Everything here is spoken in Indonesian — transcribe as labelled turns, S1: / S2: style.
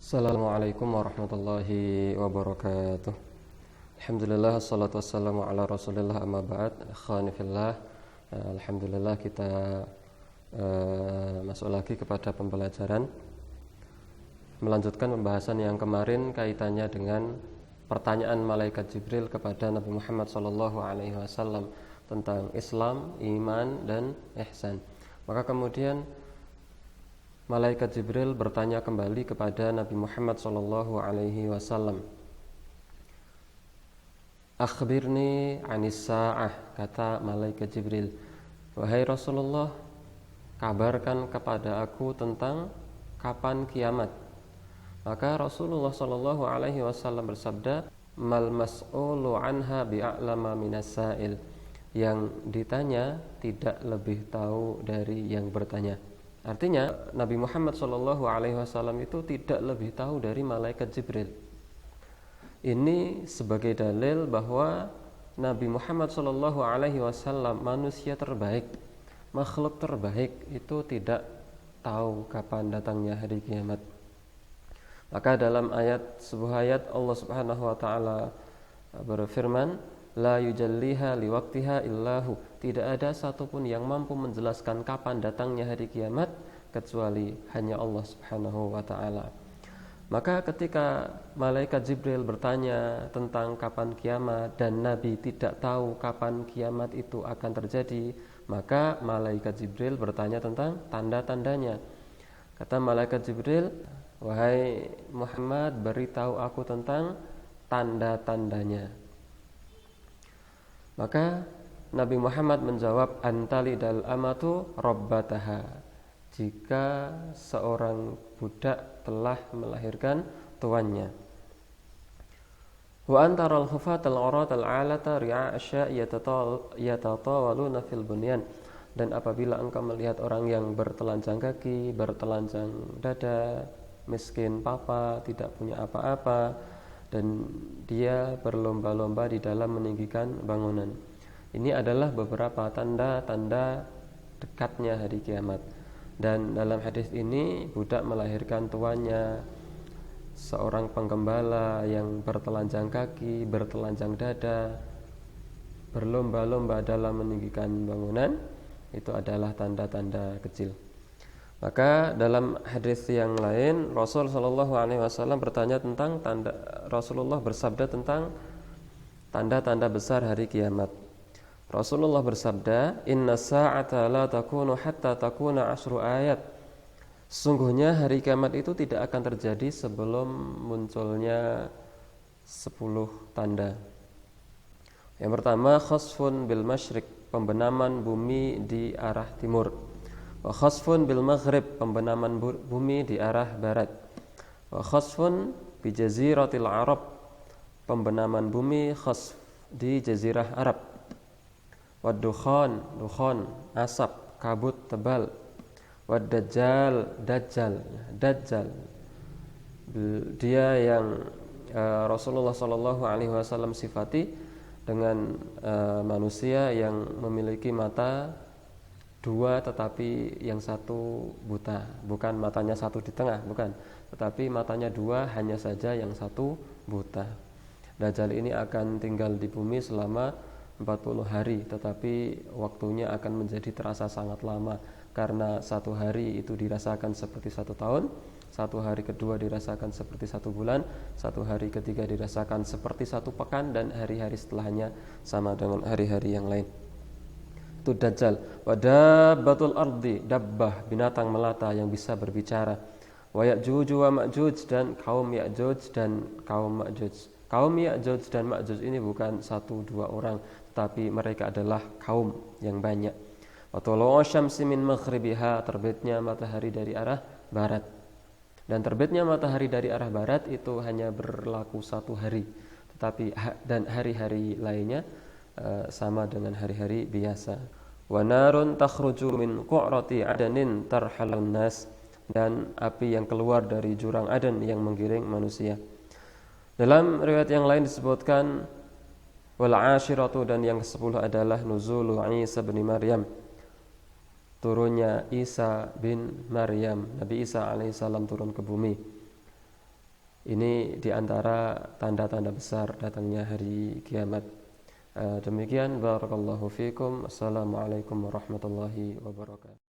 S1: Assalamualaikum warahmatullahi wabarakatuh. Alhamdulillah, assalatu wassalamu ala rasulillah, amma ba'd. Ikhwani fillah, alhamdulillah kita masuk lagi kepada pembelajaran, melanjutkan pembahasan yang kemarin kaitannya dengan pertanyaan malaikat Jibril kepada Nabi Muhammad SAW tentang Islam, iman, dan ihsan. Maka kemudian malaikat Jibril bertanya kembali kepada Nabi Muhammad SAW. Akhbirni anis sa'ah, kata malaikat Jibril. Wahai Rasulullah, kabarkan kepada aku tentang kapan kiamat. Maka Rasulullah SAW bersabda, mal mas'ulu anha bi'a'lama minas sa'il. Yang ditanya tidak lebih tahu dari yang bertanya. Artinya Nabi Muhammad SAW itu tidak lebih tahu dari malaikat Jibril. Ini sebagai dalil bahwa Nabi Muhammad SAW manusia terbaik, makhluk terbaik, itu tidak tahu kapan datangnya hari kiamat. Maka dalam sebuah ayat Allah Subhanahu wa taala berfirman, la yujalliha liwaqtiha illahu, tidak ada satupun yang mampu menjelaskan kapan datangnya hari kiamat kecuali hanya Allah Subhanahu wa taala. Maka ketika malaikat Jibril bertanya tentang kapan kiamat dan Nabi tidak tahu kapan kiamat itu akan terjadi, maka malaikat Jibril bertanya tentang tanda-tandanya. Kata malaikat Jibril, wahai Muhammad, beritahu aku tentang tanda-tandanya. Maka Nabi Muhammad menjawab, antalidal amatu rabbataha, jika seorang budak telah melahirkan tuannya. Wa antaral hufatal uratal alata ri'a asya yatatawaluna fil bunyan, dan apabila engkau melihat orang yang bertelanjang kaki, bertelanjang dada, miskin papa, tidak punya apa-apa, dan dia berlomba-lomba di dalam meninggikan bangunan. Ini adalah beberapa tanda-tanda dekatnya hari kiamat. Dan dalam hadis ini budak melahirkan tuannya, seorang penggembala yang bertelanjang kaki, bertelanjang dada, berlomba-lomba dalam meninggikan bangunan, itu adalah tanda-tanda kecil. Maka dalam hadis yang lain Rasulullah bersabda tentang tanda-tanda besar hari kiamat. Rasulullah bersabda, inna sa'ata la takunu hatta takuna 10 ayat. Sungguhnya hari kiamat itu tidak akan terjadi sebelum munculnya 10 tanda. Yang pertama, khasfun bil masyriq, pembenaman bumi di arah timur. Wa khasfun bil maghrib, pembenaman bumi di arah barat. Wa khasfun bi jaziratil Arab, pembenaman bumi khasf di jazirah Arab. Wa dukhan, asap, kabut tebal. Wa dajjal, dia yang Rasulullah SAW sifati dengan manusia yang memiliki mata dua tetapi yang satu buta, bukan matanya satu di tengah, bukan, tetapi matanya dua hanya saja yang satu buta. Dajjal ini akan tinggal di bumi selama 40 hari, tetapi waktunya akan menjadi terasa sangat lama, karena satu hari itu dirasakan seperti 1 tahun, satu hari kedua dirasakan seperti 1 bulan, satu hari ketiga dirasakan seperti 1 pekan, dan hari-hari setelahnya sama dengan hari-hari yang lain. Itu Dajjal. Wa dabbatul ardi, dabbah, binatang melata yang bisa berbicara. Wa Ya'juj wa Ma'juj, dan kaum Ya'juj dan kaum Ma'juj. Kaum Ya'juj dan Ma'juj ini bukan 1-2 orang, tetapi mereka adalah kaum yang banyak. Wa tulu'u syamsi min maghribiha, terbitnya matahari dari arah barat. Dan terbitnya matahari dari arah barat itu hanya berlaku 1 hari, tetapi dan hari-hari lainnya sama dengan hari-hari biasa. Wa narun takhruju min qu'rati adanin tarhalun nas, dan api yang keluar dari jurang Adan yang menggiring manusia. Dalam riwayat yang lain disebutkan wal 'ashiratu, dan yang ke-10 adalah nuzulu Isa bin Maryam, turunnya Isa bin Maryam, Nabi Isa alaihissalam turun ke bumi. Ini diantara tanda-tanda besar datangnya hari kiamat. Demikian, barakallahu fikum. Assalamualaikum warahmatullahi wabarakatuh.